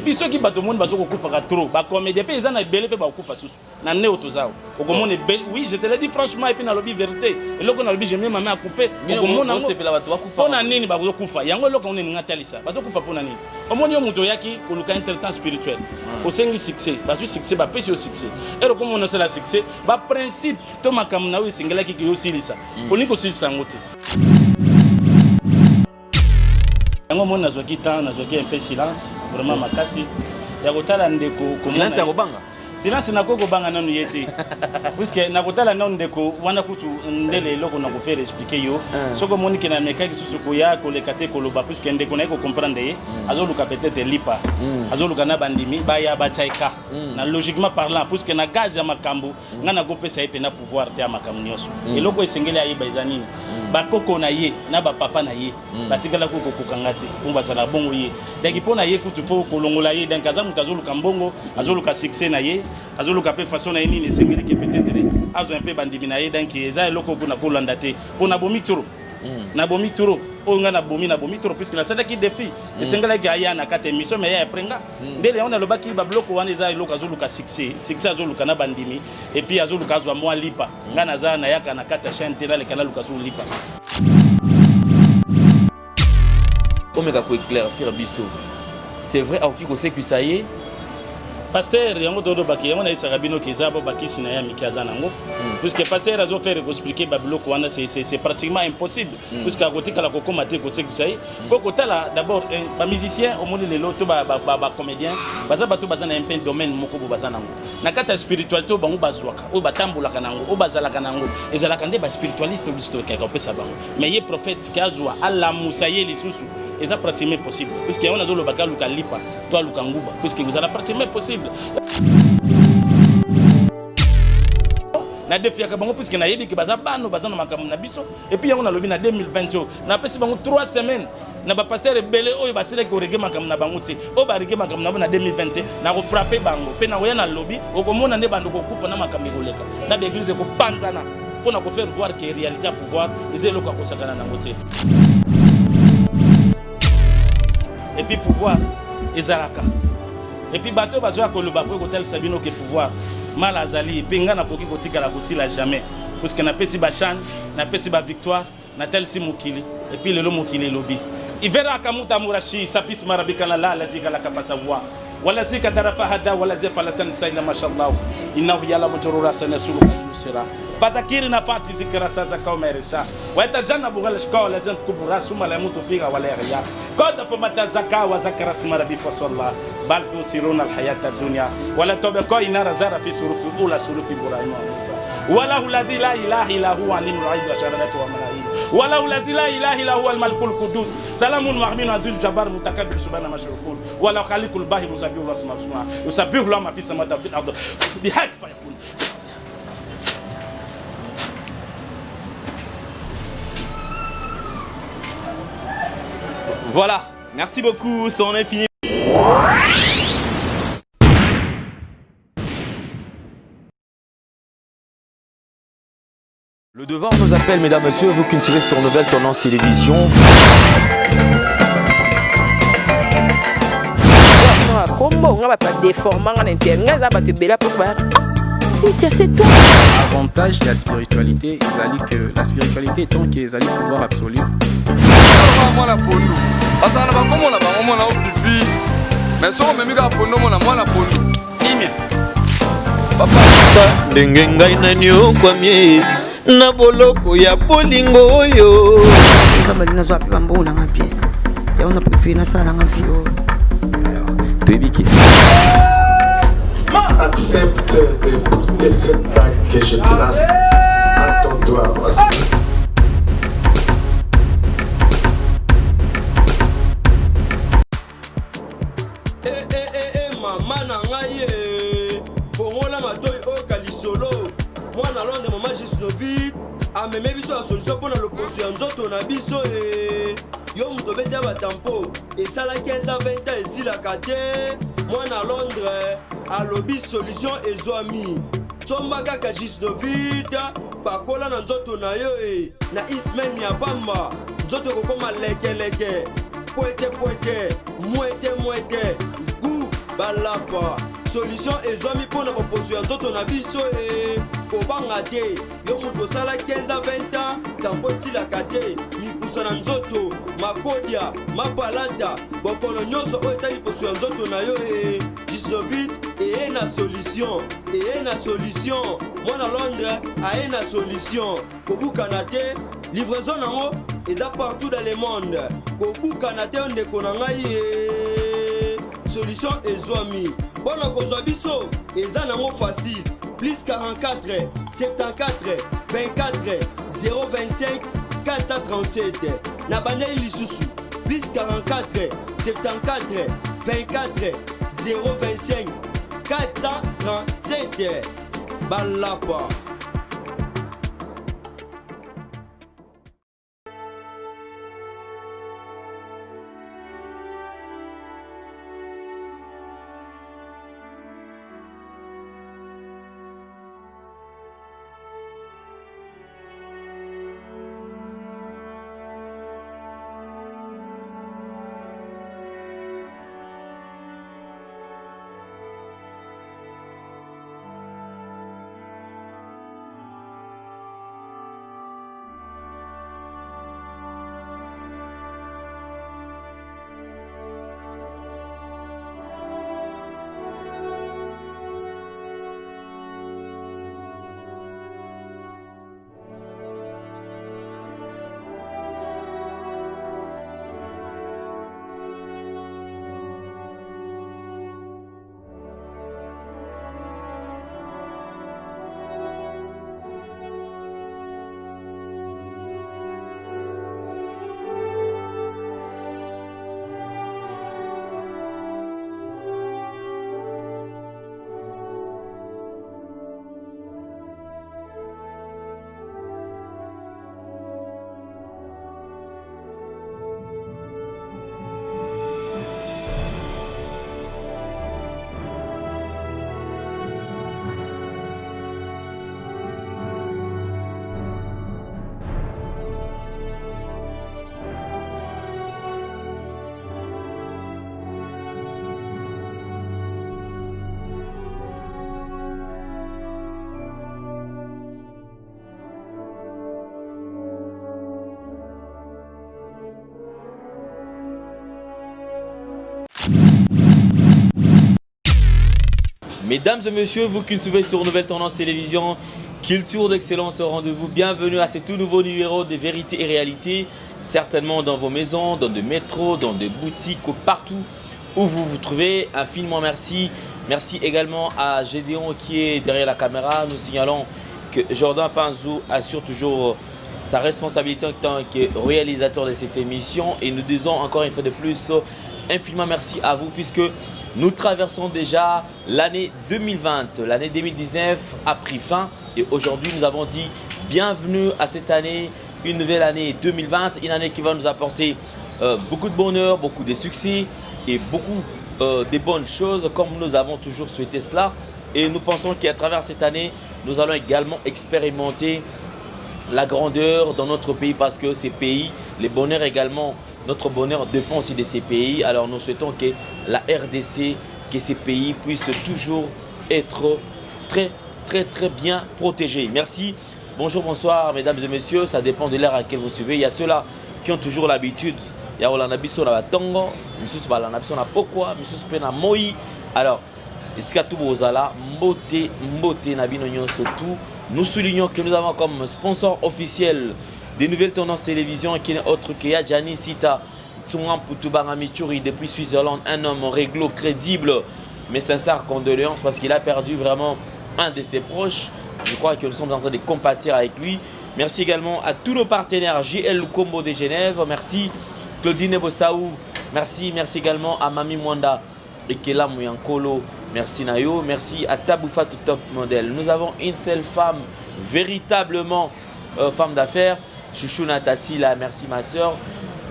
puis ceux qui battent au monde baso kokufa trop ba comédie pe ils en a belé pe ba kokufa susu na né autozao okomone oui je te l'ai dit franchement et puis na lobby vérité et loko na lobby j'aime maman à couper okomona on sepela bato bakufa pona nini ba kokufa yango loko on ni ngatalisa baso kufa pona nini omoni yo muto yaki koluka intertemps spirituel osengi succès baso succès ba pesi au succès et comme on a c'est la succès ba principe to makamna wi singela ki yo silisa oni ko silisa ngote yango mon nazwaki temps nazwaki un peu silence vraiment makasi ya kotala ndeko silence ya kobanga silence na koko banga nanu yete puisque na kotala nanu ndeko wana kutu ndele loko na ko faire expliquer yo soko moni ke na mekaki susu ko ya ko lekate ko loba puisque ndeko na ko comprendre ye azoluka peut-être lipa azoluka na bandimi ba ya ba taika na logiquement parlant puisque na gaz ya makambo ngana ko pesa ye pena pouvoir te ya makambo nyoso eloko esengeli ayi ba ezanini bakoko na ye na bapapa na ye batikala ko kokanga te kumba sala bongo ye daki pona ye kutu fo kolongola ye donc azamu tazoluka mbongo azoluka succès na ye azoluka pe façon na nini esengeli ke peut-être azo un peu bandimi na ye donc eza eloko kuna kolanda te pona bomi trop na bomi trop o nga na bomi trop puisque la sada ki défi esengeli ke aya na kate mission mais ya prenga ndele on a le baki ba bloko wana eza eloko azoluka succès azoluka na bandimi et puis azoluka azwa moi lipa nga na za na yaka na kata chaîne te na le canal luka azolu lipa omeka ko éclaircir biso c'est vrai au kiko sait que ça y est pasteur yango todo baki yango na isaka bino kezabo baki sina ya mikaza nango puisque pasteur azo faire expliquer babloko wana c'est pratiquement impossible puisque à côté kala ko komate ko sekisai ko kotala d'abord ba musicien au monde lelo to ba comédien baza bato baza na un peu domaine moko bo baza nango na kata spiritualité bango bazwaka o batambola kanango o bazala kanango ezalaka nde ba spiritualiste bisto ka ko pesa bango mais ye prophète kazwa ala musaye lisusu eza pratiquement possible puisque on a zolo baka luka lipa to luka nguba puisque vous allez pratiquement possible na défi ya bango puisque na yebi ke baza bano baza na makamu na biso et puis on a lobi na 2020 na pesi bango 3 semaines na ba pasteur belé oyo basile ko rege makamu na bango te o ba rege makamu na 2020 na ko frapper bango pe na oyana lobby okomona nde bando ko kufa na makamu koleka na ba église ko panzana pona ko faire voir que réalité à pouvoir ezelo ko sakana na ngote et puis pouvoir ezalaka et puis bateau bazoya koloba po ko tel sabino ke pouvoir mal azali penga na koki kotika la kosila jamais parce que na pesi ba chan na pesi ba victoire na tel si mokili et puis lelo mokili lobi ivera kamuta murashi sapis marabika la lazika la kapasa wa wala zika darafa hada wala zefalatan sayna mashallah innahu yala mujurura sanasulu musira fadhakiri na fati zikra sasa kama irisha waitajanna bughal shqa lazim kubra suma la mutu fiha wala riya qad famata zaka wa zakra isma rabbi fasallah bal tusiruna alhayata ad-dunya wala tabqa inara zara fi surufi ula surufi ibrahim wa musa wala alladhi la ilaha illa huwa alimul ghaib wa shahadatu wa malaikatu wala alladhi la ilaha illa huwa al-malikul qudus salamun mu'min aziz jabbar mutakabbir subhana mashrukun wala khaliqul bahir musabbihu wasma yusabbihu lahu ma fi samawati wa fil ardi bihaq fayakun. Voilà, merci beaucoup, c'en est fini. Le devoir nous appelle, mesdames, messieurs, vous qui nous suivez sur Nouvelle Tendance Télévision. Avantage de la spiritualité, que la spiritualité est tant qu'ils allaient pouvoir absolu. ndenge ngai nani okwamie na boloko ya bolingo oyo nzambe nazwa pe bambo na nga bien ya on a préféré na sala nga vie Toyebi qui accepte de cette bague que je place à ton doigt. Maman na ngai fongola matoi o kalisolo mwana londe mama Gisnovit ameme biso la solution pour le poso ya nzoto na biso yo muto beta batampo esala 15 à 20 ans esilaka te mwana Londres alobi solution ezwami somba kaka Gisnovit bakola na nzoto na yo na ismen ya pamba nzoto kokoma lekeleke poete mwete gu balapa solution ezwami mpona baposo ya nzoto na biso kobanga te yo moto osala 15 à 20 ans tambo esilaka te mikusa na nzoto makodia mapalata bokono nyonso oyo etali poso ya nzoto na yo gisnovite eye na solution mwana Londres aye na solution kobukana te livraison nango eza partout dans le monde kobukana te ndeko na ngai solution ezwami mpona kozwa biso eza nango facile plus 44 74 24 025 437 na bandeli lisusu plus 44 74 24 025 437 balapa. Mesdames et messieurs, vous qui nous suivez sur Nouvelle Tendance Télévision, culture d'excellence au rendez-vous, bienvenue à ce tout nouveau numéro de Vérité et Réalité, certainement dans vos maisons, dans des métros, dans des boutiques, partout où vous vous trouvez. Infiniment merci. Merci également à Gédéon qui est derrière la caméra. Nous signalons que Jordan Panzou assure toujours sa responsabilité en tant que réalisateur de cette émission et nous disons encore une fois de plus infiniment merci à vous puisque nous traversons déjà l'année 2020. L'année 2019 a pris fin et aujourd'hui nous avons dit bienvenue à cette année, une nouvelle année 2020, une année qui va nous apporter beaucoup de bonheur, beaucoup de succès et beaucoup de bonnes choses comme nous avons toujours souhaité cela. Et nous pensons qu'à travers cette année, nous allons également expérimenter la grandeur dans notre pays parce que ces pays, les bonheurs également, notre bonheur dépend aussi de ces pays. Alors nous souhaitons que la RDC, que ces pays puissent toujours être très bien protégés. Merci. Bonjour, bonsoir mesdames et messieurs. Ça dépend de l'heure à laquelle vous suivez. Il y a ceux-là qui ont toujours l'habitude. Il y a Olanabiso na Batongo, Missus Balanabiso na Pokwa, Missus Pena Moi. Alors, Iskatu Bozala, Mbote Nabino Nyon surtout. Nous soulignons que nous avons comme sponsor officiel des Nouvelles Tendances Télévision qui n'est autre que Yadjani Sita Tsungam Poutoubangamichuri depuis Suisse-Hollande, un homme réglo, crédible, mais sincère condoléances parce qu'il a perdu vraiment un de ses proches. Je crois que nous sommes en train de compatir avec lui. Merci également à tous nos partenaires, JL Lukombo de Genève, merci Claudine Bossaou, merci également à Mami Mwanda et Kela Mouyankolo, merci Nayo, merci à Taboufa Top Model. Nous avons une seule femme, véritablement femme d'affaires, Chouchou Natati, là, merci ma soeur,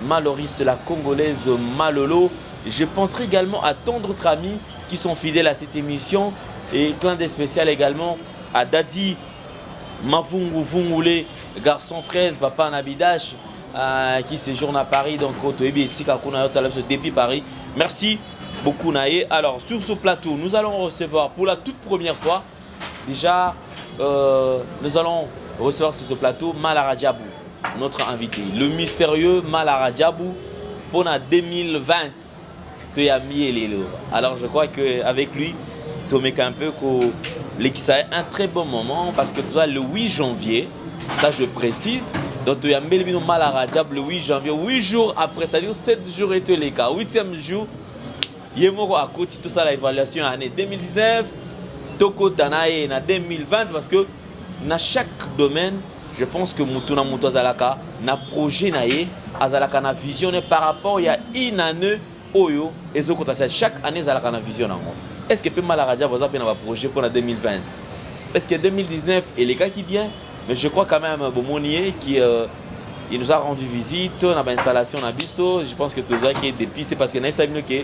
Maloris la Congolaise Malolo. Je penserai également à tant d'autres amis qui sont fidèles à cette émission et clin d'œil spécial également à Dadi Mavungu Vungule, garçon fraise, papa Nabidash qui séjourne à Paris, donc depuis Paris. Merci beaucoup naïe. Alors sur ce plateau, nous allons recevoir pour la toute première fois, déjà, nous allons recevoir sur ce plateau Malara Diabou, notre invité, le mystérieux Malara Diabou pour la 2020. Alors je crois qu'avec lui, tu mets un peu un très bon moment parce que tu vois le 8 janvier, ça je précise, donc tu as mis le Malara Diabou le 8 janvier, 8 jours après, c'est-à-dire 7 jours et tous les cas, 8e jour, il y a à côté tout ça l'évaluation année 2019, Toko Tanae en 2020 parce que dans chaque domaine, je pense que Moutouna Mouto Zalaka, na projet naé, Azalaka na vision par rapport il y a une année Oyo et chaque année Zalaka na vision. Est-ce que Malara Diabou a un projet pour la 2020? Parce que 2019 et les gars qui viennent, mais je crois quand même Bomonier qui il nous a rendu visite, on a une installation à Bisso, je pense que tout ça qui est depuis c'est parce que nous savons que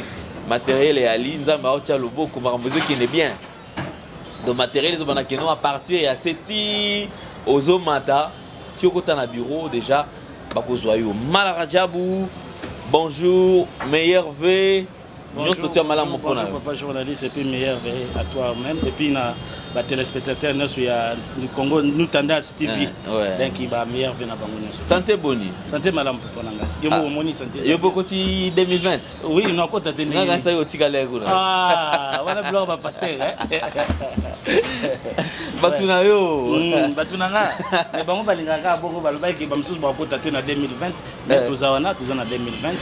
matériel et Ali nous avons le lobo comme un besoin qui est bien. Donc matériel ils ont à partir à 7 aux Omata, tu es au bureau déjà, Malara Diabou, bonjour, meilleur vœu. Bonjour papa journaliste et puis meilleur vœu à toi-même. Et puis les téléspectateurs du Congo, nous tendons à TV. Donc il va meilleur vœu. Santé boni. Santé madame Poponanga. Yo moni santé. Yo bokoti 2020. Oui, non côté 2020. Nga ça yo tikale ko. Ah, voilà blog ba pasteur Batuna yo. Batuna nga. Mais bango balingaka bongo baloba ki bamsusu ba kota te na 2020. Mais tuzawana tuzana 2020.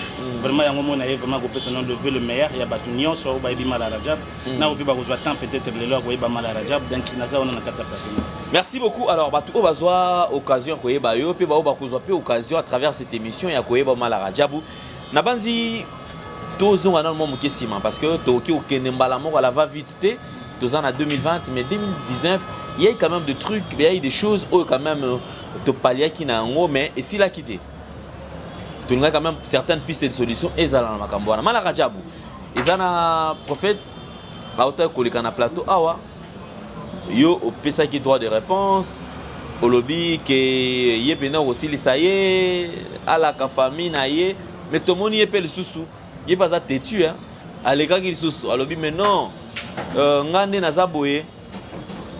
Vraiment yango mona vraiment ko pesa nom de vœu le meilleur. Il y a batu nyonso ba ibi Malara Diabou. Na obi ba kozwa temps peut-être le loi ko iba Malara Diabou donc naza ona na kata plateau. Merci beaucoup. Alors batu o bazwa occasion ko yeba yo pe ba o ba kozwa pe occasion à travers cette émission ya ko yeba Malara Diabou. Na banzi tozonga na mo mokesima parce que toki o kenembala moko la va vite té tozana en 2020 mais 2019 il y a quand même des trucs, il y a des choses où quand même te pallier qui n'a en haut mais et s'il a quitté. Tu as quand même certaines pistes de solutions et ça la makamboana. Malara Diabou. Ils ont un prophète, à hauteur de na plateau, awa, yo au pesa qui droit de réponse, au lobby que yé pénor aussi les saillé, à la famille naïe, mais tout le monde y est pas le sous-sous, yé pas à têtu hein, à l'égard qu'il sous-sous, à lobby mais non, ngande na zaboye,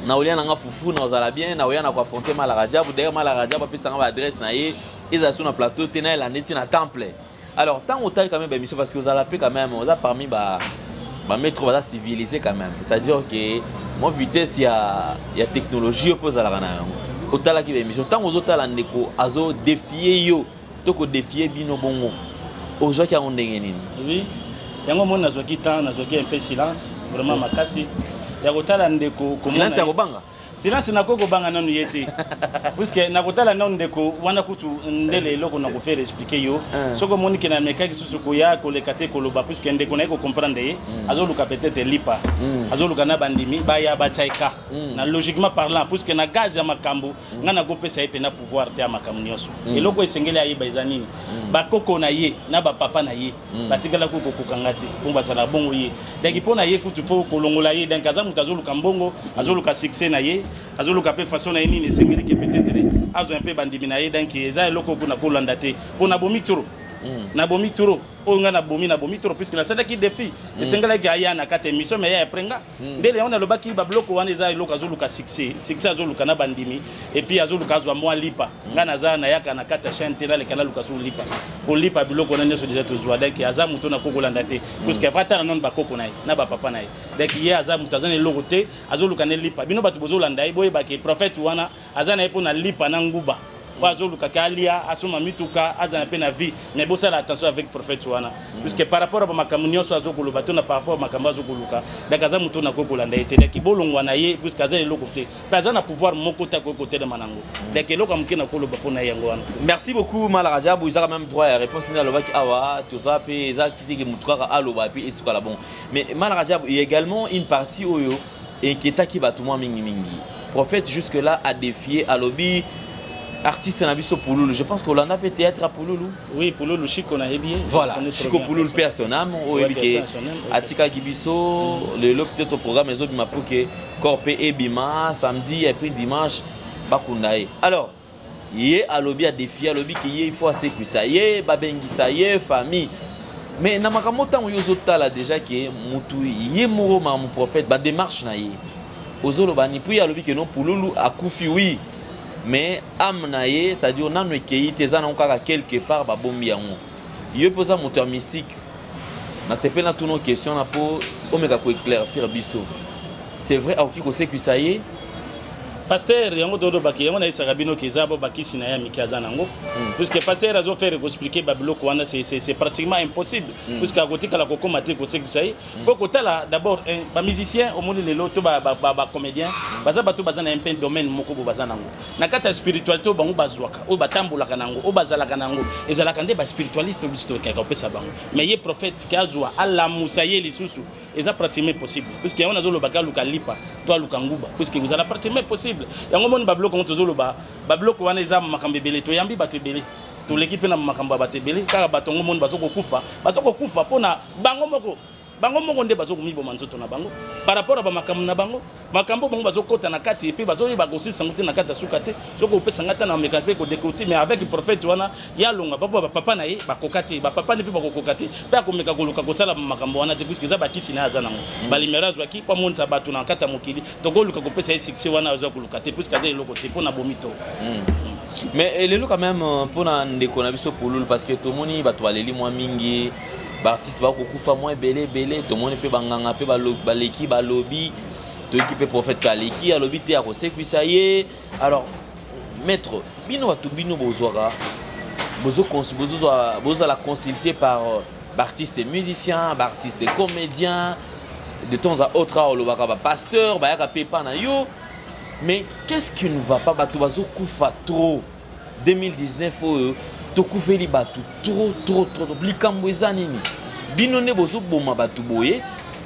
na olia na nga fufu na ozala bien, na olia na ko affronter Malara Diabou, d'ailleurs Malara Diabou pesa nga adresse naïe, ils sont na plateau, tena la neti na temple. Alors, tant qu'on quand même, parce que vous allez quand même, on a parmi les métro civilisé quand même. C'est-à-dire que, moi, vitesse, il y a technologie opposée à la rana. Autant là qui est émission, tant aux autres là, on défier yo, tant qu'on défier bino bongo. Aujourd'hui, on est oui. Il y a un moment où on a un peu silence, vraiment ma casse. Il y a autant là, silence à Robanga. Silence na koko banga nanu yete parce que na kotala na ndeko wana kutu ndele loko na ko faire expliquer yo soko moni ke na meka ki susu ko ya ko le kate ko loba parce que ndeko na ko comprendre azo luka peut-être lipa azo luka na bandimi ba ya ba tsaika na logiquement parlant parce que na gaz ya makambo ngana go pesa epena na pouvoir te ya makambo nyoso et loko esengeli ayi ba izanini ba koko na ye na ba papa na ye batikala ko kokanga te ko ba sala bongo ye donc ipona ye kutu fo ko longola ye donc azamu tazo luka mbongo azo luka succès na ye azoluka pe façon na nini esengeli ke peut-être azo un peu bandimi na ye donc eza eloko kuna ko landa te pona bomi toro na bomi toro o nga na bomi toro puisque la sada ki défi esengela ki aya na kate mission mais ya prenga ndele on a lobaki ba bloko wana eza eloko azoluka succès azoluka na bandimi et puis azoluka azwa mwa lipa nga na za na yaka na kate chaîne te na le canal luka zo lipa ko lipa biloko na nyeso déjà tozwa donc aza muto na ko landa te puisque pata na non ba koko na ye na ba papa na ye donc ye aza muto azana eloko te azoluka ne lipa bino batu bozolanda ye boye ba ke prophète wana azana epo na lipa na nguba azoluka kalia asoma mituka azana pe na vie mais bossa la attention avec prophète wana puisque par rapport à makamunyo so azokulu batona par rapport à makamba azokuluka dakaza muto na kokolanda etele ki bolongwa na ye puisque azana eloko te azana pouvoir moko ta côté de manango donc eloko mukena koloba pona yango wana. Merci beaucoup Malara Diabou, ils ont même droit à réponse na lobaki awa toza pe eza kitiki mutuka aloba pe esuka la bon mais Malara Diabou il y a également une partie oyo inquiéta ki batuma mingi prophète jusque là a défié à lobby artiste na biso Pouloulou. Je pense qu'on a fait théâtre à Pouloulou. Oui, Pouloulou Chico na hebié. Voilà, Chico Pouloulou personnam o ebike atika kibiso le peut-être au programme les autres mapo que corpe et bima samedi et puis dimanche bakundae. Alors, yé à lobby a défié à lobby que il faut assez que ça yé babengi ça yé famille. Mais na makambo tango yozotala déjà que mutu ye moko ma prophète ba démarche na ye ozolo ba ni puis alobi que non pululu akufi oui mais âme na ye ça dit on a ekei teza na kaka quelque part ba bombi yango ye posa moteur mystique na sepela tout nos questions na po omeka ko éclaircir biso c'est vrai aoki ko sécuisa ye pasteur yango todo baki yango na isaka bino kezabo baki sina ya mikaza nango puisque pasteur azo faire expliquer babiloko wana c'est pratiquement impossible puisque à côté kala ko maté ko sécuisa faut ko tala d'abord ba musicien au monde lelo to ba comédien baza bato baza na un peu domaine moko bo baza nango na kata spiritualité bango bazwaka o batambulaka nango o bazalaka nango ezalaka nde ba spiritualiste bisto ka pesa bango mais ye prophète ki azwa ala musaye lisusu eza pratiquement possible puisque yango nazo lobaka luka lipa to luka nguba puisque vous allez pratiquement possible yango moni babiloko ngo tozoloba babiloko wana eza makambo ebele to yambi bato ebele to l'équipe na makambo bato ebele kaka bato ngo moni bazokokufa pona bango moko nde bazokomiboma nzoto na bango par rapport à makambo na bango makambo bango bazokota na kati et puis bazoyeba kosisa ngote na kati suka te soko opesa ngata na meka pe ko décoter mais avec prophète wana ya longa papa na ye bakokate ba papa ne pe bakokate pe akomeka koluka kosala makambo wana te puisque za bakisi na azana ngo balimera zwaki kwa monza bato na kata mokili to koluka kopesa succès wana azo koluka te puisque azali loko te pona bomito mais lelo quand même pona ndeko na biso polulu parce que to moni bato baleli mwa mingi artiste ba kokufa moins belé to moni pe banganga pe baleki balobi to équipe prophète kaleki alobi te ako sécuisa ye alors maître bino batu bino bozwaka bozo la consulter par artistes et musiciens artistes et comédiens de temps à autre au lobaka ba pasteur ba yaka pe pa na yo mais qu'est-ce qui ne va pas batu bazo kufa trop 2019 to kufeli batu trop likambo eza nini bino ne bozo boma batu boye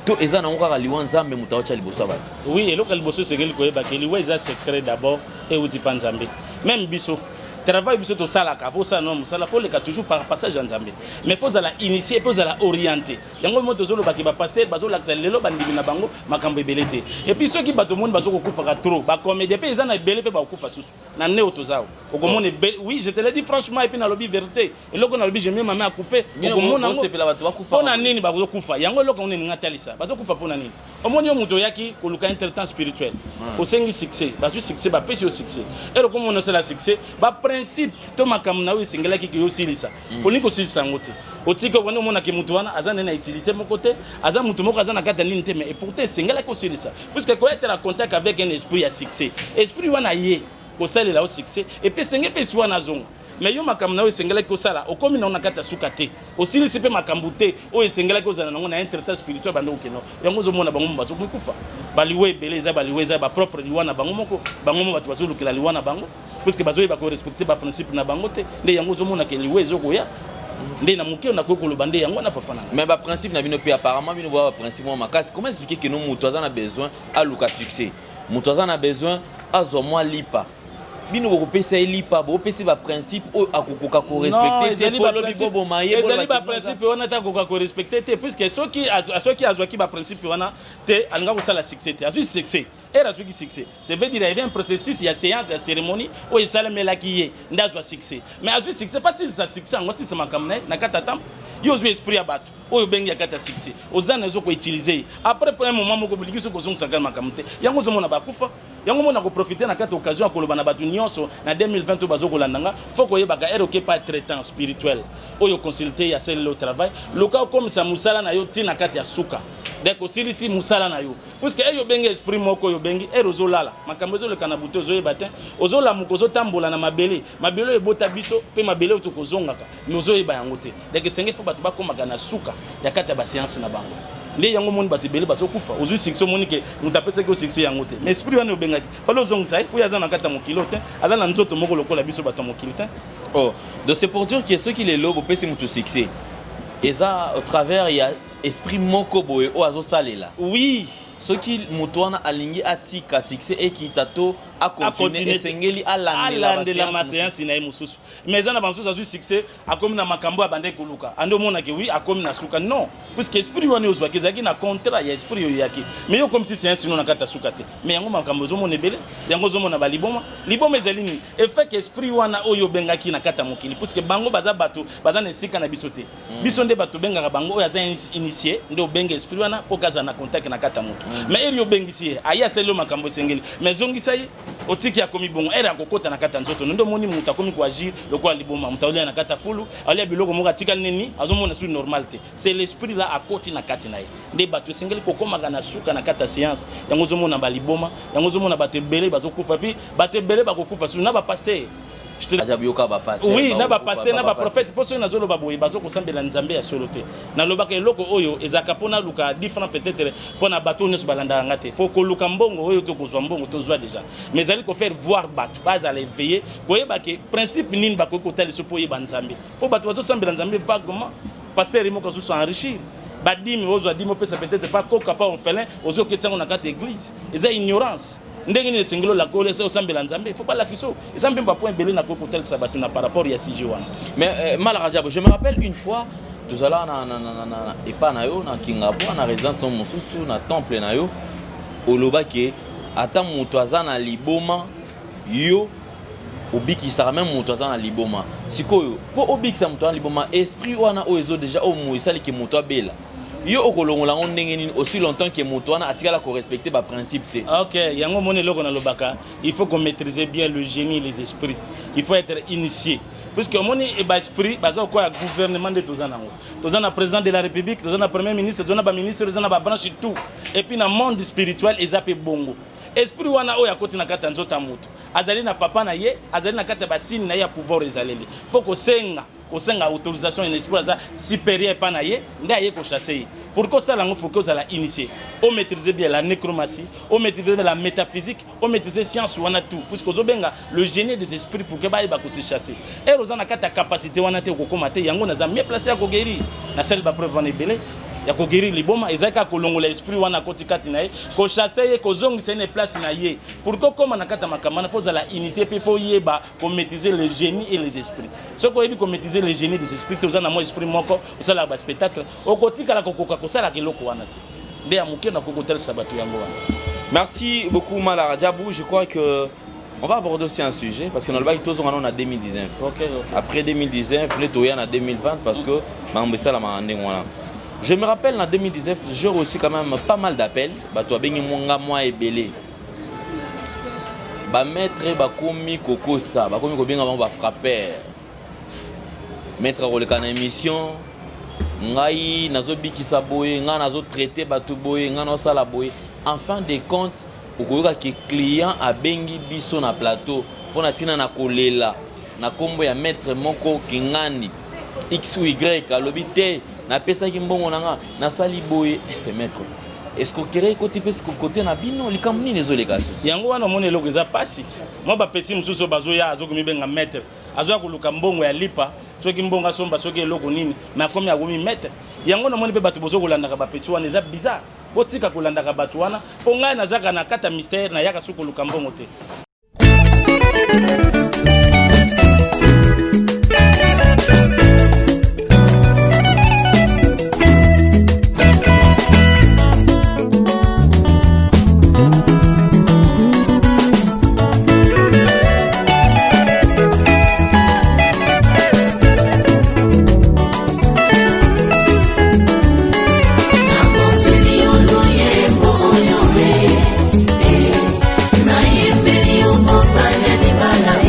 to eza na ngaka liwa nzambe mutaocha liboso batu oui eloko liboso sekeli koyeba ke liwa eza secret d'abord et uti panzambe même biso travail biso to salaka faut ça non musala faut le ka toujours par passage en nzambe mais faut la initier faut la orienter yango moto zolo baki ba pasteur bazo la lelo bandimi na bango makambo ebelete et puis ceux qui bato monde bazo kokufa trop ba comédie pe eza na ebele pe ba kokufa susu na neo to zao okomone oui je te le dis franchement et puis na lobby vérité et loko na lobby j'ai mis ma main à couper okomona ngo sepela bato bakufa pona nini bazo kufa yango loko on ni ngatalisa bazo kufa pona nini omoni yo muto yaki koluka intertemps spirituel osengi succès bazo succès ba pesi au succès et loko mono c'est la succès ba principe to makambo na we singela ki yo silisa oni ko silisa ngote otiko wana mona ke mutu wana azana na utilité moko te aza mutu moko azana kata nini te mais et pourtant singela ko silisa puisque ko être en contact avec un esprit à succès esprit wana ye ko salela au succès et puis singela pe swana zongo mais yo makambo na we singela ko sala okomi na kata suka te osilisi pe makambo te o singela ko zana ngo na intertemps spirituel bando okeno yango zo mona bango bazo kufa baliwe beleza baliweza ba propre liwana bango moko bango mo bato bazo lukela liwana bango parce que bazoye ba ko respecter ba principe na bango te nde yango zo mona ke liwezo ko ya nde na mukio na ko koloba nde yango na papa na mais ba principe na bino pe apparemment bino ba principe mo makasi comment expliquer que nous mutu azana besoin à luka succès mutu azana besoin azo moi lipa bino ko pesa lipa bo pesa ba principe o akokoka ko respecter te polo bibobo maye bo ba principe wana ta kokoka ko respecter te puisque ceux qui azwa ki ba principe wana te alinga ko sala succès te azwi succès era azwi succès c'est veut dire il y a un processus il y a séance ya cérémonie o isala melaki ye ndazwa succès mais azwi succès facile ça succès ngo si makamna na kata tam yo zwi esprit ya bato oyo bengi ya kata succès ozana zo ko utiliser après un moment moko bilikiso ko zonga sakala makamte yango zo mona bakufa yango mona ko profiter na kata occasion akoloba na bato nyonso na 2020 bazo ko landanga faut ko yeba ka eroke pas traitant spirituel oyo consulter ya celle au travail loka comme ça musala na yo tina kata ya suka dès que silisi musala na yo puisque eyo bengi esprit moko yo bengi erozo lala makambo zo le kana buto zo yeba ozo la mukozo tambola na mabele ebota biso pe mabele to ko zongaka mais ozo yeba yango te dès que senge bato bakomaka na suka ya kata ba séance na bango nde yango moni bato ebele bazokufa ozwi succès moni ke mutu apesaki o succès yango te mais esprit wana obengaki fala ozongisa ye oyo aza na kata mokilo te aza na nzoto moko lokola biso bato ya mokili te donc c'est pour dire que ceux qui les lobent opesi mutu succès eza au travers ya esprit moko boye o azosalela oui ce qui mutuana alingi atika succès et qui tato a continuer esengeli alandela maséance na mususu mais ça na bansusu azu succès akomi na makambo abande koluka ando mona ke oui akomi na suka non puisque esprit wana ozwa kezaki na contrat ya esprit yo yaki mais yo comme si c'est un sinon na kata suka te mais yango makambo zo mona ebele yango zo mona baliboma liboma ezalini effet que esprit wana oyo bengaki na kata mokili puisque bango baza bato baza na sika na biso te biso nde bato bengaka bango oyo aza initié ndo benga esprit wana pokaza na contact na kata moto mais eri bengisi aya selo makambo sengeli mais zongisa ye otiki akomi bongo era akokota na kata nzoto ndo moni muta akomi ko agir lokola liboma mutaolia na kata fulu alia biloko moka tikal nini azomona su normalité c'est l'esprit là akoti na kati na ye nde bato sengeli kokoma na suka na kata science yango zomona baliboma yango zomona bato belé bazokufa puis bato belé bakokufa su na ba pasteur oui na ba pasteur na ba prophète poso na zolo baboye bazo kosambela nzambe ya solo te na lobaka eloko oyo ezaka pona luka différent peut-être pona bato neso balanda ngate po ko luka mbongo oyo to kozwa mbongo to zwa déjà mais ali ko faire voir bato baza les veiller koyeba ke principe nini ba ko kotali so po yeba nzambe po bato bazo sambela nzambe vaguement pasteur mo ko so enrichir badimi ozwa dimo pesa peut-être pas koka pas on felin ozo ketango na kata église eza ignorance ndenge ni sengelo la kole ça osambela nzambe il faut pas la kiso nzambe mba point belé na ko kotel sabatu na par rapport ya sije wana mais Malarajabo je me rappelle une fois tout ça là na epa na yo na Kingabo na résidence ton mosusu na temple na yo olobaki ata mutu aza na liboma yo obikisa même mutu aza na liboma sikoyo po obikisa mutu na liboma esprit wana oezo déjà o mo isali ke mutu abela yo okolongola ngo ndenge nini aussi longtemps que mutuana atikala ko respecter ba principe te. OK, yango moni loko na lobaka, il faut qu'on maîtrise bien le génie et les esprits. Il faut être initié. Puisque moni e ba esprit baza ko ya gouvernement de tozana ngo. Tozana président de la République, tozana premier ministre, tozana ba ministre, tozana ba branche tout. Et puis na monde spirituel ezapé bongo. Esprit wana oya koti na kata nzota mutu. Azali na papa na ye, azali na kata basine na ya pouvoir ezaleli. Faut ko senga autorisation en esprit supérieur pas na ye, nda ye ko chasser. Pourquoi ça lango faut que ça la initier. On maîtriser bien la nécromancie, on maîtriser la métaphysique, on maîtriser science wana tout. Puisque ozobenga le génie des esprits pour que ba ko se chasser. Et rozana kata capacité wana te ko komate yango na za mieux placé à ko guérir. Na celle ba preuve wana belé. Ya ko guérir liboma ezaka ko longola esprit wana koti kati na ye ko chasser ye ko zongi c'est une place na ye pourquoi comme na kata makamana faut la initier puis faut yeba ko maîtriser le génie et les esprits ce ko yebi ko maîtriser le génie des esprits to na mo esprit moko osala ba spectacle okotika la kokoka ko sala keloko wana te nde ya muke na kokotel sabato yango wana. Merci beaucoup Malarajabo, je crois que on va aborder aussi un sujet parce que dans le bail tous on a 2019. OK. Après 2019, on est en 2020 parce que mambesa la mandé wana. Je me rappelle en 2019, j'ai reçu quand même pas mal d'appels. Bato bengi monga moi et belé. Ba maître ba komi koko sa, ba komi ko benga ba frapper. Maître ko le kana émission, ngai nazo bikisa boye, nga nazo traiter bato boye, nga no sala boye. En fin de compte, okoyoka ke client a bengi biso na plateau pona tina na kolela na kombo ya maître moko kingani X ou Y alobi te na pesa ki mbongo nanga na sali boye est-ce que maître est-ce que kéré ko type ce côté na bino likamni nezole kaso yango wana mone loko za pasi mo ba petit mususu bazo ya azokomi benga maître azoya kuluka mbongo ya lipa soki mbongo asomba soki eloko nini na komi ya komi maître yango na mone pe bato bozo kolanda ba petit wana eza bizarre botika kolanda ka bato wana po ngai nazaka na kata mystère na yaka suko luka mbongo te. Bala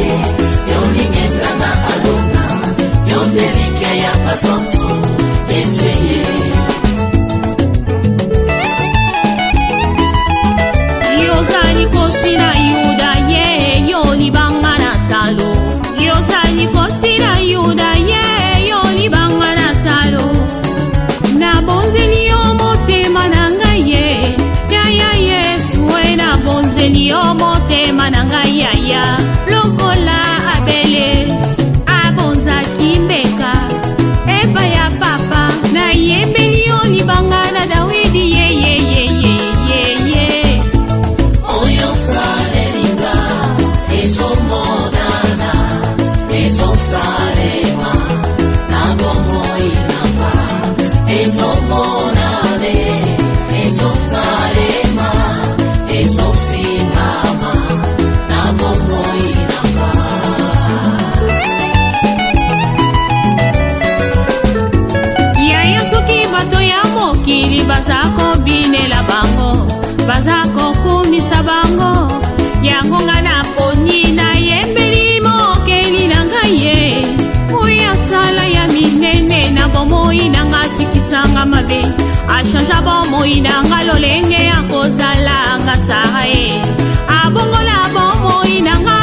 inanga lolenge ya kozala nga sae abongola bomo inanga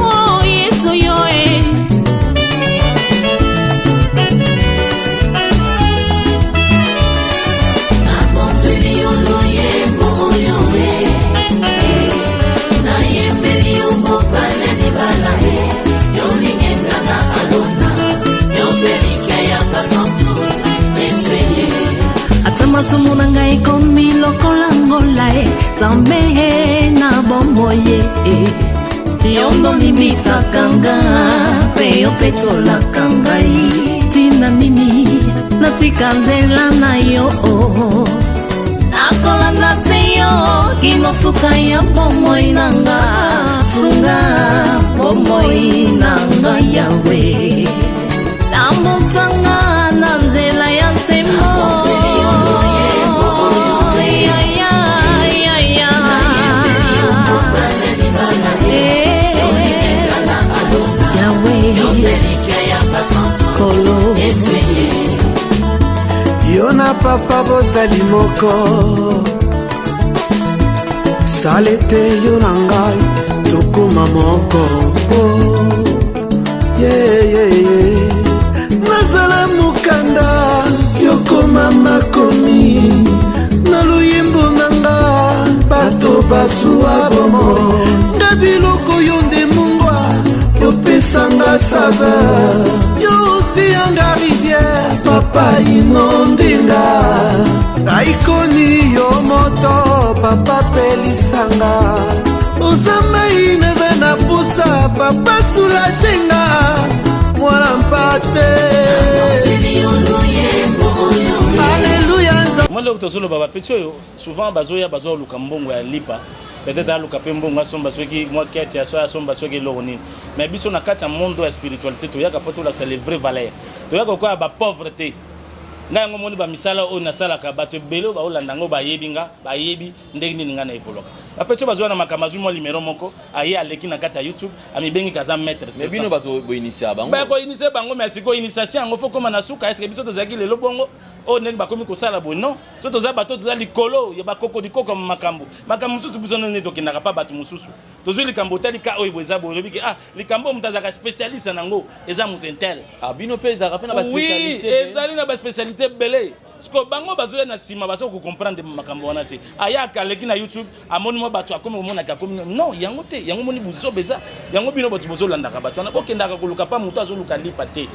oh yesu yo Atamasomo na ngai komi lokola ngola tambe na bomboye yondo limisaka nga pe yo petolaka ngai tina nini natika nzela na yo nakolanda se yo kinosuka ya bomoi nanga sunga bomoi nanga yawe tambosanga na nzela ya nsemo yo na papa bozali moko sale te yo na ngai tokoma moko nazala mokanda yokoma makomi na luyembo na nga bato basuwa bomo nga biloko yo nde mungwa yopesanga saveur yo osiyanga rivière papa inondenga aikoni yo moto papa pelisanga ozamba ineve na pusa papa sulajenga mwana mpate Alléluia. Moi le tozolo baba petit yo souvent bazoya bazo luka mbongo ya lipa peut-être aluka pe mbongo asomba soki moi kete ya so asomba soki loroni mais biso na kati ya monde ya spiritualité to yaka poto la les vraies valeurs to yaka ko ba pauvreté ngai ngomoni ba misala o na sala ka bato belo ba olanda ngo ba yebinga ba yebi ndenge nini nga na evoloka apecho bazo na makamazu mo limero moko aye aleki na kata YouTube amibengi kaza maître mais bino bato bo initier bango ba ko initier bango mais siko initiation ngo foko mana suka est-ce que biso to zaki lelo bongo o ndenge bakomi kosala bo non so toza bato toza likolo ya bakoko dikoko makambo mususu biso nene tokendaka pa bato mususu tozwi likambo tali ka oyo eza bo lobi ke likambo mutazaka spécialiste nango eza mutu intel bino pe ezaka pe na ba spécialité oui ezali na ba spécialité belé siko bango bazoya na sima bazo ko comprendre makambo wana te aya kaleki na YouTube amoni mo bato akomi omona ka komi non yango te yango moni buzobeza yango bino bato bozolandaka bato na bokendaka koluka pa mutu azoluka lipa te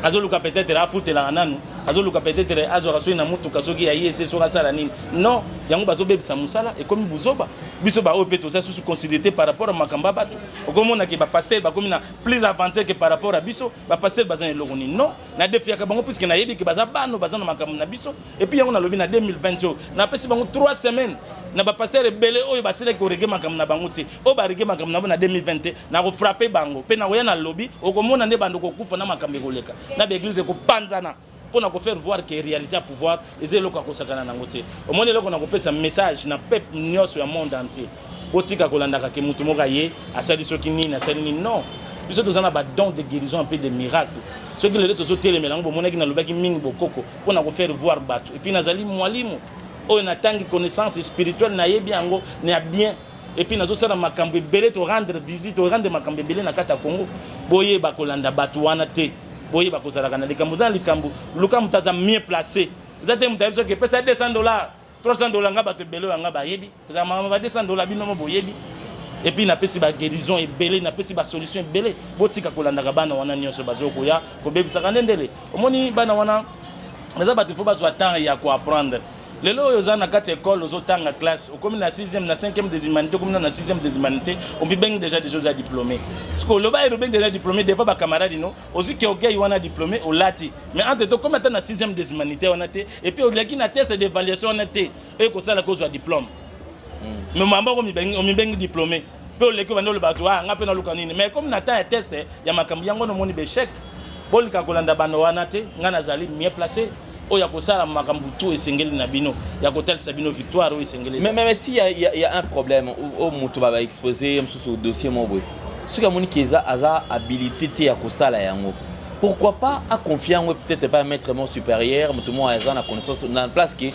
azoluka peut-être afutela nanu azoluka peut-être azwaka soki na mutuka soki ya yese soki asala nini non yango bazobebisa musala ekomi buzoba biso ba oyo pe toza susu considéré par rapport à makamba bato okomona ke bapasteur bakomi na plus avantage que par rapport à biso bapasteur baza na eloko nini non na defiaka bango puisque nayebi ke baza bano baza na makambo na biso et puis yango nalobi na 2020 napesi bango 3 semaines na bapasteur ebele oyo basilaki korege makambo na bango te oyo barege makambo na bango na 2020 na kofrappe bango mpe na koya na lobi okomona nde bando kokufa na makambo ekoleka na baeglise ekopanzana pour nous faire voir que réalité à pouvoir et c'est le cas qu'on s'accorde dans côté au moins là qu'on a coupé ce message na peuple nio sur le monde entier otika kolanda ka ke mutu moka ye asali soki nini asali nini non biso tozana ba don de guérison un peu de miracle ceux qui les autres hôtels mais lango monaki na lobaki mingi bokoko pour nous faire voir bato et puis nazali mwalimu o na tangi connaissance spirituelle na yebi yango na bien et puis nazo sala makambo ebele to rendre visite to rendre makambo ebele na kata Congo boye ba kolanda bato wana te boye bakozalaka na likambo za likambo luka mutaza mieux placé zate mutayebi que pesa $200 $300 nga bato belo nga bayebi za mama ba $200 bino mo boyebi et puis na pesi ba guérison et belé na pesi ba solution belé botika kolandaka bana wana nyonso bazoko ya ko bebisaka ndendele omoni bana wana za bato fo bazwa temps ya ko apprendre lelo oyo za na kati école ozotanga classe okomi na 6e na 5e des humanités okomi na 6e des humanités on peut bien déjà des choses à diplômés parce que le bail bien déjà diplômé des fois ba camarades no ozi ke ogai wana diplômé au lati mais entre to comme na 6e des humanités on a té et puis au laki na test d'évaluation on a té et ko sala ko zo diplôme mais mamba ko mi bengi diplômé pe o leki bando le bato nga pe na lukanini mais comme na ta test ya makambo yango no moni be chèque bolika kolanda bando wana té nga nazali mieux placé oya kosala makambo tout esengeli na bino ya kotel sabino victoire o esengeli mais si y a un problème au mutu ba exposer sur dossier mo boy ce que moni keza aza habilité te ya kosala yango pourquoi pas à confier en peut-être pas mettre mon supérieur mutu mo agent na connaissance na place que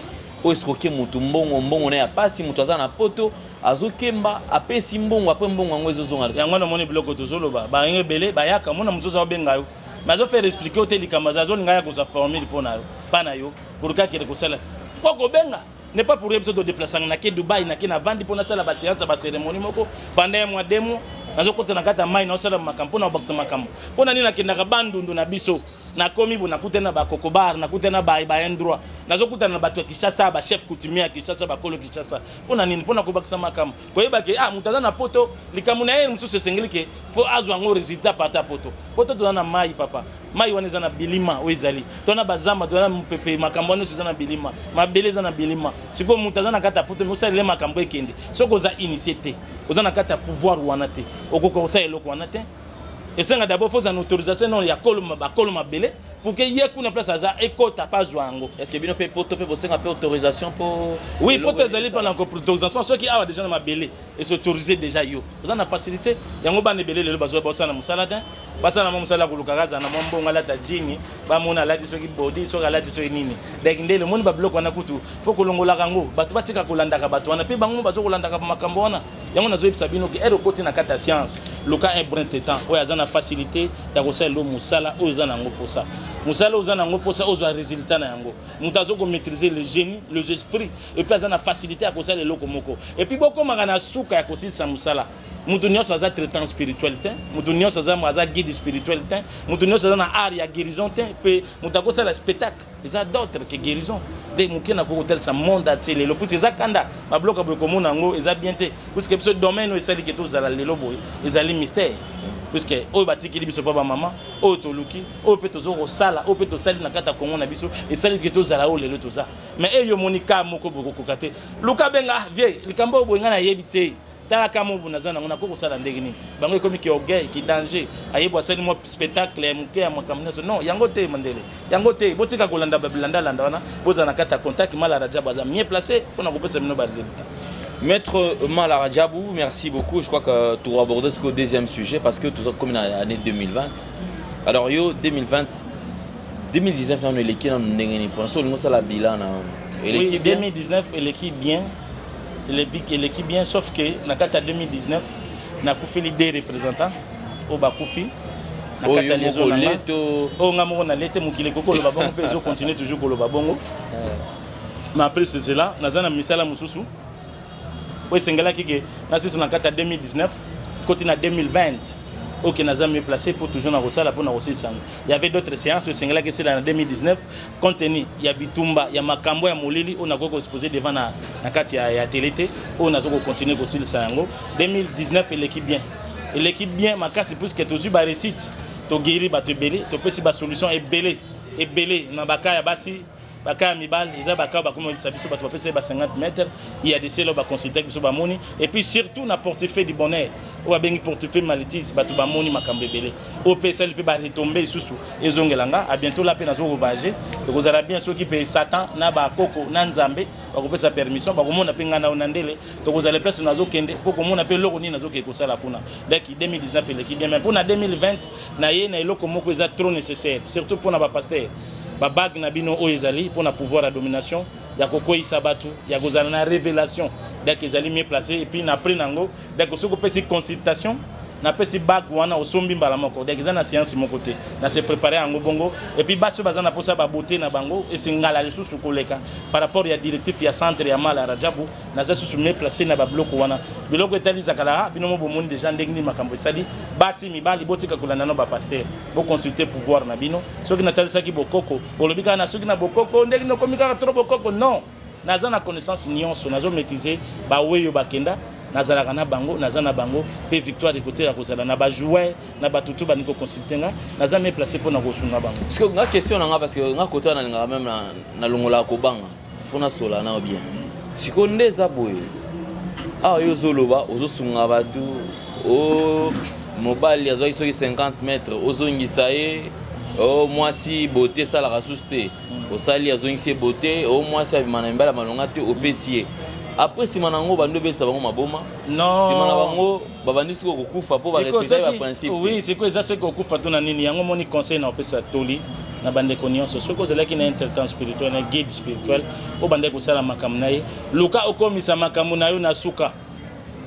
o escroquer mutu mbongo na ya pasi mutu aza na poto azokemba apesi mbongo après mbongo ngo ezozonga yango na moni biloko tozoloba ba ngebele ba yaka mona mutu za benga yo mais zo faire expliquer au telikamaza zo linga ya ko za formule pona yo pana yo pour ka kele ko sala faut ko benga n'est pas pour episode de déplacement na ke Dubai na ke na vandi pona sala ba séance ba cérémonie moko pendant un mois 2 mois nazo kota na kata mai na osala makampo na bakisa makambo pona nini nakendaka bandundu na biso na komi bo nakutana ba kokobar nakutana ba endroit nazo kutana na bato ya Kinshasa ba chef coutumier ya Kinshasa ba kolo Kinshasa pona nini pona ko bakisa makambo koyeba ke mutaza na poto likamu na yeye mususu sengeli ke fo azwa ngo résultat par ta poto to na mai papa mai waneza na bilima oizali to na bazama to na mpepe makambo ne suzana bilima mabeleza na bilima siko mutaza na kata poto musali le makambo ekende soko za initié oza na kata pouvoir wana te okoko osala eloko wana te esenga d'abord faut une autorisation non ya koloma belé pour que ye kuna place aza ekota pas joango est-ce que bino pe poto pe bosenga pe autorisation pour oui poto ezali pas encore autorisation ceux qui a déjà na mabelé et s'autoriser déjà yo oza na facilité yango ba ne belé lelo bazo bosa na musala te basa na musala kulukaza na mbongo lata jini ba mona lati soki body soki lati soki nini donc ndele moni ba bloc wana kutu faut kolongola kango batu batika kolandaka batu wana pe bango bazo kolandaka makambo wana yango nazo yebisa bino ke ero koti na kata science loka un brin de temps oya za na facilité ya kosala lo musala oza na ngo posa musala oza na ngo posa ozo résultat na yango mutazo ko maîtriser le génie les esprits et puis aza na facilité ya kosala eloko moko et puis boko magana suka ya kosisa musala mutu nyonso aza traitant spirituel te mutu nyonso aza guide spirituel te mutu nyonso aza na art ya guérison te pe mutu akosala spectacle eza d'autres que guérison de mukena ko hotel sa monde atier lelo puisque eza kanda ba bloka bo komona ngo eza bien te puisque ce domaine o esali ke to zala lelo boy ezali mystère puisque o batikili biso pa ba mama o to luki o pe to zo sala o pe to sali na kata kongo na biso esali ke to zala o lelo to za mais eyo monika moko boko kokate luka benga vie likambo bo ngana yebite tala kama bunaza na ngona ko sala ndenge ni bango komi ki orgueil ki danger ayebo asali mo spectacle ya muke ya makamneso non yango te mandele yango te botika kolanda babilanda landa wana boza na kata contact mala rajabu aza mieux placé pour na kopesa mino ba résultat. Maître Mala Rajabou, merci beaucoup. Je crois que tu vas aborder ce deuxième sujet parce que tout ça comme l'année 2020. Alors yo 2020 2019 on est l'équipe dans ndengeni pour ça nous ça la bilan oui 2019 l'équipe bien l'équipe bien sauf que na kata 2019 na kufili des représentants au bakufi na kata les zones o ngamo na lete mukile koko lo babongo pe zo continuer toujours ko lo babongo mais après c'est cela nazana misala mususu oui sengala kike na sisi na kata 2019 côté na 2020 OK naza mieux placé pour toujours na rosala pour na rosisa. Il y avait d'autres séances sengala que c'est en 2019 contenu ya bitumba ya makambo ya molili on a ko exposer devant na kati ya télé on a ko continuer ko sila yango 2019 l'équipe bien makasi plus que toujours ba réussite to guérir ba te belé to pesi ba solution et belé na bakaya basi baka mibal ils baka ba comme ça biso ba to pesi ba 50 mètres il y a des celles ba consulter biso ba moni et puis surtout na portefeuille du bonheur ou ba bengi portefeuille malitis ba to ba moni makambe belé au pesi pe ba retomber susu ezongelanga à bientôt la peine zo voyager et vous allez bien ceux qui paye Satan na ba koko na nzambe ba ko pesa permission ba ko mona pe ngana onandele to vous allez place nazo kende pour ko mona pe loko ni nazo ke ko sala kuna donc 2019 l'équipe bien mais pour na 2020 na ye na eloko moko eza trop nécessaire surtout pour na ba pasteur ba bag na bino o ezali pour na pouvoir la domination ya koko isabatu ya kozala na révélation donc ezali mieux placé et puis na prix nango donc soko pesi consultation na pesi bag wana osombi mbala moko donc eza na science mon côté na se préparer en bongo et puis baso bazana posa ba beauté na bango et singala lisusu koleka par rapport ya directif ya centre ya Mala Rajabou na za susu mieux placé na ba bloc wana biloko etali zakala bino mo bomoni déjà ndengni makambo esali basi mibali botika kolanda no ba pasteur bo consulter pouvoir na bino soki na tali saki bokoko bolobika na soki na bokoko ndengni no komika trop bokoko non naza na connaissance nyonso nazo maîtriser ba weyo bakenda nazalaka na bango nazana bango pe victoire de côté la kozala na ba joueur na ba tutu ba niko consulter nga naza me placer pour na kosunga bango parce que nga question nga parce que nga côté na nga même na longola ko banga pona sola na bien sikonde za boye yo zoloba ozo sunga batu o mobile yazo iso 50 mètres ozo ngisa ye o mwasi beauté sala rasuste o sali yazo ngise beauté o mwasi abimana mbala malonga te opesier après si manango bando besa bango maboma non si manango babandi siko kokufa po ba respecter ba principe oui c'est quoi ça c'est kokufa to na nini yango moni conseil na opesa toli na bande nyonso ce que c'est na intertemps spirituel na guide spirituel o bande ko sala makamu na ye luka okomisa makamu na yo na suka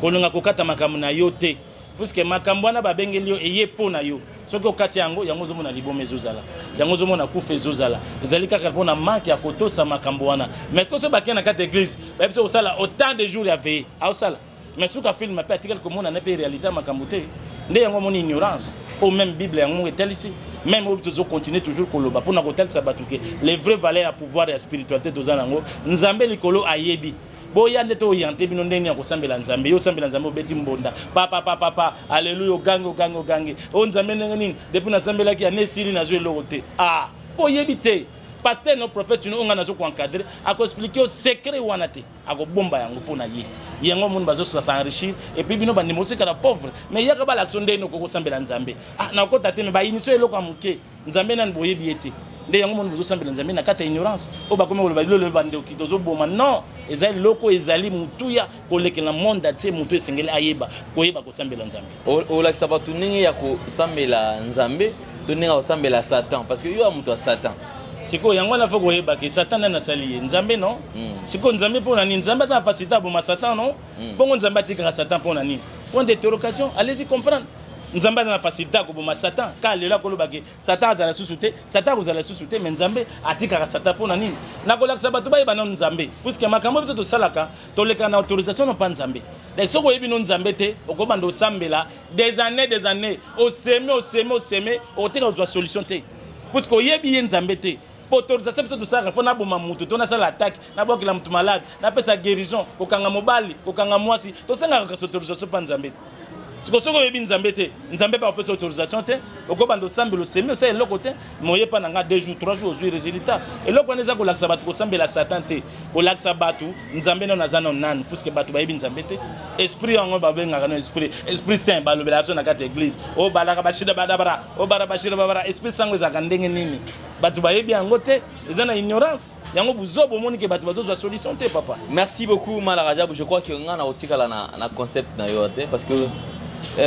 kolunga kokata makamu na yo te puisque makambo wana babengeli yo eye po na yo soki okati yango zomona liboma ezozala yango zomona kufa ezozala ezali kaka mpona manke ya kotosa makambo wana mais koso bakia na kati église bayebi kosala autant de jours ya veille aosala mais soki afilme mpe atikali komona na mpe réalité ya makambo te nde yango moni ignorance o même bible yango etalisi même oyo tozocontinue toujours koloba mpona kotalisa bato ke les vraies valeurs ya pouvoir ya spiritualité toza nango nzambe likolo ayebi boya nde to yante bino ndeni ya kosambela nzambe yo sambela nzambe obeti mbonda papa alleluya ogange o nzambe ndenge nini depuis na sambelaki ya nesili na zo eloko te ah boyebi te pasteur no prophète no onga nazo ko encadrer ako expliquer au secret wana te ako bomba yango pona ye yango mun bazo s'enrichir et puis bino bandi mosika na pauvre mais yaka ba l'action ndeni ko kosambela nzambe ah na ko tate me ba iniso eloko amuke nzambe nan boyebi ete nde yango mon bozosambela nzambe na kata ignorance o bakomi koloba lelo bande okitozoboma non ezali loko ezali mutuya kolekela monde atie mutu esengeli ayeba koyeba kosambela nzambe olakisa bato ndenge ya kosambela nzambe to ndenge ya kosambela satan parce que yo ya mutu ya satan siko yango wana fo koyeba ke satan nani asali ye nzambe non siko nzambe mpona nini nzambe ata na pasita aboma satan non bongo nzambe atikaka satan mpona nini point d'interrogation allez-y comprendre nzambe na facilité ko boma satan ka lela ko lobake satan azala susuté satan kozala susuté mais nzambe atikaka satan pona nini nakolakisa bato bayeba na nzambe puisque makambo biso tosalaka toleka na autorisation no pa nzambe donc soko yebi no nzambe te okobanda osambela des années oseme otika kozwa solution te puisque oyebi ye nzambe te autorisation biso tosalaka fo naboma mutu to nasala attaque nabokela mutu malade napesa guérison kokanga mobali kokanga mwasi tosengaka autorisation pa nzambe siko soko yebi nzambe te nzambe pa opesa autorisation te okobanda osambela osemi osa eloko te moyepa na nga 2 jours 3 jours ozwi résultat eloko wana eza kolakisa bato kosambela satan te kolakisa bato nzambe nano aza nano nani puisque bato bayebi nzambe te esprit yango babengaka no esprit saint balobela biso na kati ya église o balaka bashida badabara o bara bashida babara esprit sango ezalaka ndenge nini bato bayebi yango te eza na ignorance yango buzo bomoni ke bato bazozwa solution te papa. Merci beaucoup Malarajab, je crois que nga na otikala na concept na yo te parce que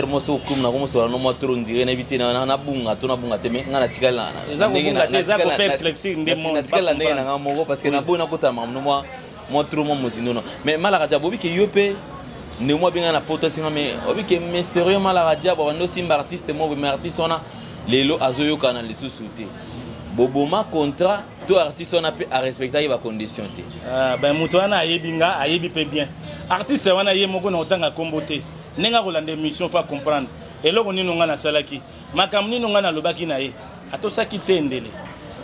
moso kum na komoso na mo tro ndire na bité na bunga to na bunga te me nga na tikala na ndenge na eza ko faire flexible ndenge mo tikala ndenge na ngamo parce que na bona kota mamno mo tro mo mozino no mais Malarajab obi ke yope ne mo binga na poto singa me obi ke mystérieux Malarajab bando simba artiste mo be artiste wana lelo azoyo kana lisusu te boboma contrat to artiste wana pe a respecter ba condition te ben muto wana ayebinga ayebi pe bien artiste wana ye moko na otanga kombo te nenga kolanda mission fa comprendre eloko nino nga na salaki makamni nino nga na lobaki na ye atosaki tendele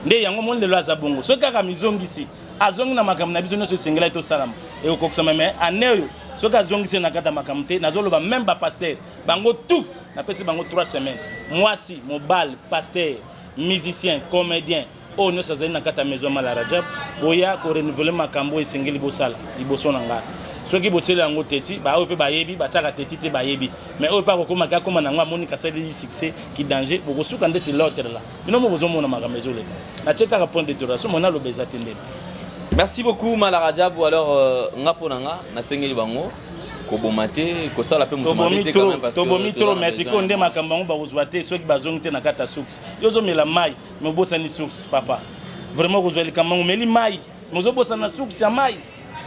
nde yango mon lelo azabongo so kaka mizongisi azongi na makamni na biso nyonso sengela to salama e okokisama me aneyo so ka zongisi na kata makamni te nazoloba même ba pasteur bango tout na pesi bango 3 semaines mwasi mobile pasteur musicien comédien o nyonso azali na kata maison Malarajab boya ko renouveler makambo esengeli bosala liboso na nga soki botsela yango teti ba oyo pe bayebi bataka teti te bayebi mais oyo pa kokoma ka koma na ngwa moni kasali succès ki danger bokosuka ndeti l'autre là bino mo bozomona makambo ezoleka na teka point d'interrogation mona lo beza tende. Merci beaucoup Malarajab. Alors ngaponanga na sengeli bango kobomate ko sala pe mutu mabete quand même parce que tobomi trop merci ko nde makambo bango bazwa te soki bazongi te na kata source yozo mela mai me bosani source papa vraiment ko zweli kamango meli mai mozo bosana source ya mai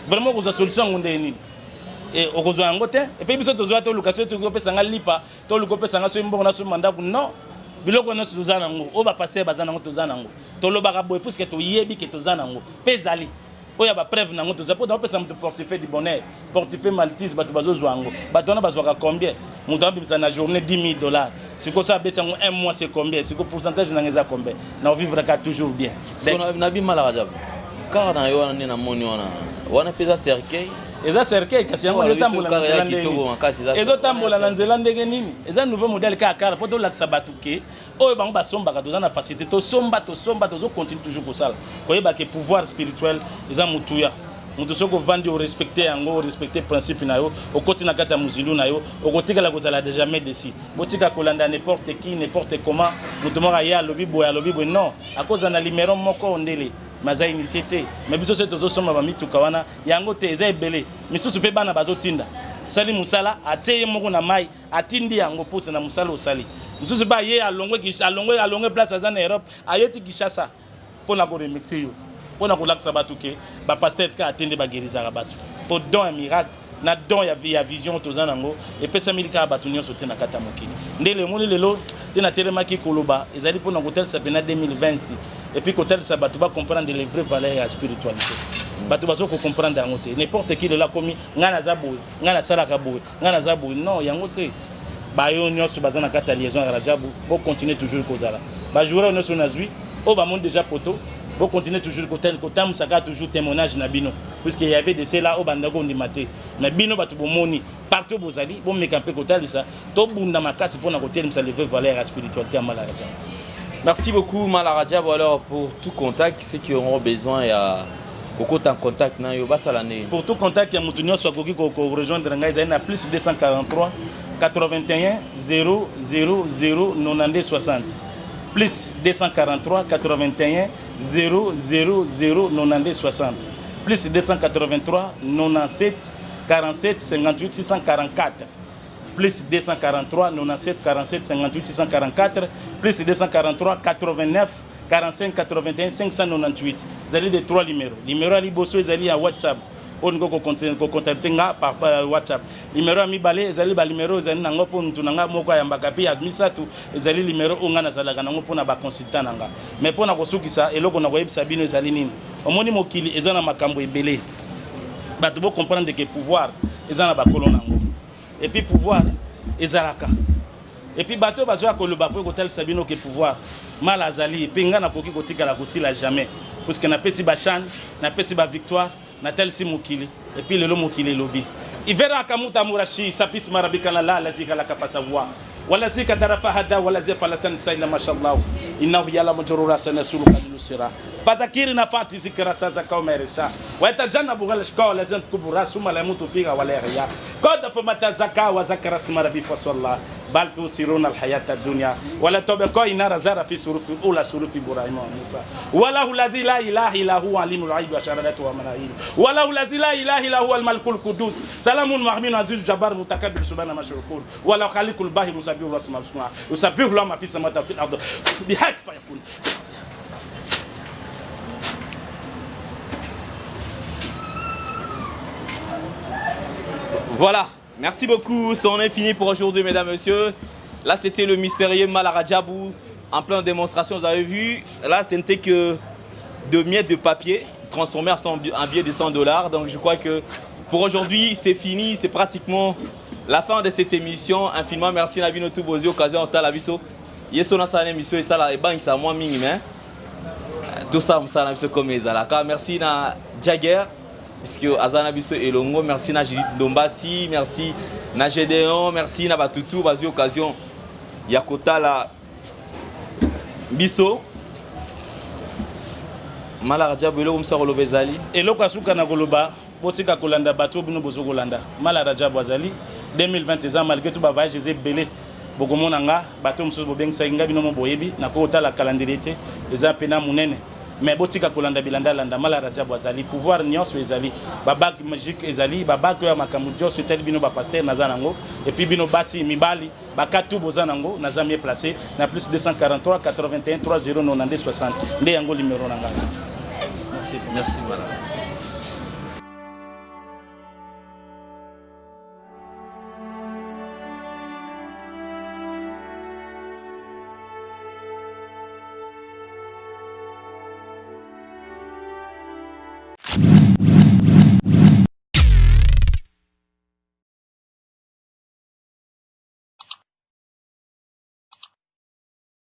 vraiment ko solution ngonde nini et okozwa yango te et puis biso tozwa to location to ko pesa nga lipa to ko pesa nga so mbongo na so mandaku non biloko na so zana ngo o ba pasteur bazana ngo tozana ngo to lobaka boy puisque to yebi ke tozana ngo pezali oya ba preuve nango to zapo to pesa mutu portefeuille du bonheur portefeuille maltise bato bazozwa ngo bato na bazwaka combien mutu abimisa na journée $10,000 siko so abeta ngo un mois c'est combien siko pourcentage na ngeza combien na vivre ka toujours bien so na bi Malarajab car na yo na moni wana pesa cercueil eza cercueil kasi yango ezotambola na nzela ndenge ezotambola na nzela ndenge nini eza nouveau modèle ka kara po tolakisa bato ke oyo bango basombaka toza na facilité tosomba tozocontinue toujours kosala koyeba ke pouvoir spirituel eza mutuya mutu soki ovandi orespecte yango orespecte principe na yo okoti na kati ya mozilu na yo okotikala kozala déjà jamais desi botika kolanda n'importe qui n'importe comment mutu moko aye alobi boye non akoza na limero moko ondele maza initié mais biso c'est tozo soma ba mituka wana yango te eza ebele misusu pe bana bazotinda sali musala ateye moko na mai atindi yango pose na musala osali misusu ba ye alongwe place za na Europe ayeti Kinshasa pona ko remixer yo pona ko laksa batu ke ba pasteur ka atende ba guérisaka batu pour don un miracle na don ya vision tozana ngo et pesa milika batu nyonso te na kata mokili ndele moni lelo te na telemaki koloba ezali pona ko tel sa pena 2020 et puis ko tel sa batu ba comprendre les vraies valeurs et spiritualité batu baso ko comprendre yango te n'importe qui de la komi ngana za boy ngana sala ka boy ngana za boy non yango te ba yo nyonso bazana kata liaison ya rajabu bo continuer toujours kozala ba joueur nyonso nazui o ba monde déjà poto bo continuer toujours côté tam saka toujours témoignage na bino puisque il y avait de cela au bandako ndimate mais bino batu bomoni partout bozali bo mekampe côté ça to bunda makasi pona côté msa lever valeur à spiritualité à Malaraja. Merci beaucoup Malaraja. Alors pour tout contact ceux qui auront besoin ya beaucoup en contact na yo basalane pour tout contact ya mutunyo so koki ko rejoindre ngai za na plus 243 81 000 92 60 plus 243 81 000 92 60 plus 283 97 47 58 644 plus 243 97 47 58 644 plus 243 89 45 81 598 zali de 3 numéros ali bosso zali à WhatsApp on go contacter nga par WhatsApp numéro ami balé zali ba numéro zali nango po ntunanga moko ya mbakapi admisatu zali numéro onga na zalaka nango pona ba consultant nanga mais pona ko sukisa eloko na ko yebisa bino zali nini omoni mokili ezana makambo ebele bato bo comprendre que pouvoir ezana ba kolona nango et puis pouvoir ezalaka et puis bato bazwa ko loba po ko tel sabino que pouvoir mal azali pinga na koki kotika la kosila jamais parce que na pesi ba chan na pesi ba victoire na tel si mokili et puis lelo mokili lobi ivera kamuta murashi sapis marabika la lazika la kapasa voix wala zika darafa hada wala zifalatan sayna mashallah innahu yala mujrura sanasulu kadusira fazakiri na fati zikra saza kaumeresha wa tajannabu galashka lazim kubura suma la mutu figa wala riya qad famata zaka wa zakara isma rabbi fasallah bal tusiruna alhayata ad-dunya wala tabqa inara zara fi surufi ula surufi ibrahim wa musa wala alladhi la ilaha illa huwa alimul ghaib wa shahadatu wa malaikatu wala alladhi la ilaha illa huwa al-malikul qudus salamun mu'min aziz jabbar mutakabbir subhana mashrukun wala khaliqul bahir يسبح الله اسماء الحسنى يسبح الله ما في السماوات وفي الارض بحق فيقول. Voilà, merci beaucoup, c'en est fini pour aujourd'hui mesdames et messieurs. Là c'était le mystérieux Malarajabou en pleine démonstration, vous avez vu. Là ce n'était que de miettes de papier transformées en billet de $100. Donc je crois que pour aujourd'hui c'est fini, c'est pratiquement la fin de cette émission. Infiniment merci à Bino Toubozi, occasion de la viso. Yeso na sa émission et ça la banque ça moins minime. Tout ça ça na viso comme les alaka. Merci na Jagger puisque Azana biso elongo, merci na Judith Dombasi, merci na Gédéon, merci na Batutu bazi occasion Yakota la biso. Malarja belo comme ça rolobezali. Eloko asuka na koloba botika kolanda bato bino bozo kolanda. Malarja bwazali 2020 ans malgré tout ba voyage belé bokomona nga bato mso bobengisa nga bino mo boyebi na ko tala calendrier eza pena munene mais botika kolanda bilanda landa Malarja bwazali pouvoir nyonso ezali babak magique ezali babak ya makambu joso tel bino ba pasteur nazanango et puis bino basi mibali bakatu bozanango naza mieux placé na plus 243 81 30 92 60 nde yango numéro nanga. Merci. Merci voilà.